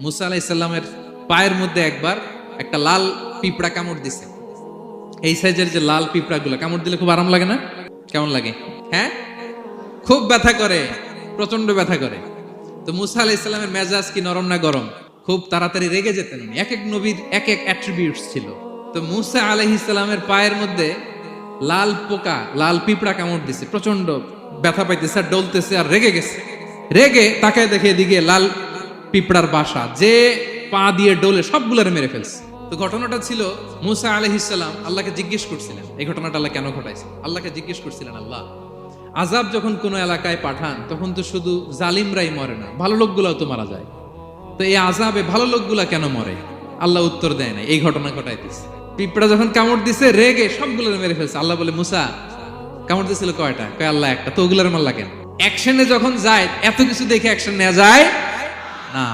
মুসা আলাইহিস সালামের পায়ের মধ্যে একবার একটা লাল পিঁপড়া কামড় দিছে। এই সাইজের যে লাল পিঁপড়াগুলো কামড় দিলে খুব আরাম লাগে না? কেমন লাগে? হ্যাঁ, খুব ব্যথা করে, প্রচন্ড ব্যথা করে। তো মুসা আলাইহিস সালামের মেজাজ কি নরম না গরম? খুব তাড়াতাড়ি রেগে যেতেন উনি। এক এক নবীর এক এক অ্যাট্রিবিউটস ছিল। তো মুসা আলাইহিস সালামের পায়ের মধ্যে লাল পোকা, লাল পিঁপড়া কামড় দিছে, প্রচন্ড ব্যথা পাইতেছে আর ডলতেছে আর রেগে গেছে। রেগে তাকায় দেখে এদিকে লাল পিঁপড়ার বাসা, যে পা দিয়ে ডোলে সবগুলোরে মেরে ফেলছে। তো ঘটনাটা ছিল মুসা আলাইহিস সালাম আল্লাহকে জিজ্ঞেস করছিলেন এই ঘটনাটা আল্লাহ কেন ঘটাইছে। আল্লাহকে জিজ্ঞেস করছিলেন, আল্লাহ আযাব যখন কোনো এলাকায় পাঠান তখন তো শুধু জালিমরাই মরে না, ভালো লোকগুলাও তো মারা যায়। তো এই আযাবে ভালো লোকগুলা কেন মরে? আল্লাহ উত্তর দেয় না, এই ঘটনা ঘটাইতেছে। পিঁপড়া যখন কামড় দিছে রেগে সবগুলোরে মেরে ফেলছে। আল্লাহ বলে, মুসা কামড় দিছিল কয়টা? কয় আল্লাহ একটা। তো ওগুলার মারলা কেন? অ্যাকশনে যখন যায় এত কিছু দেখে অ্যাকশন নেওয়া যায় না।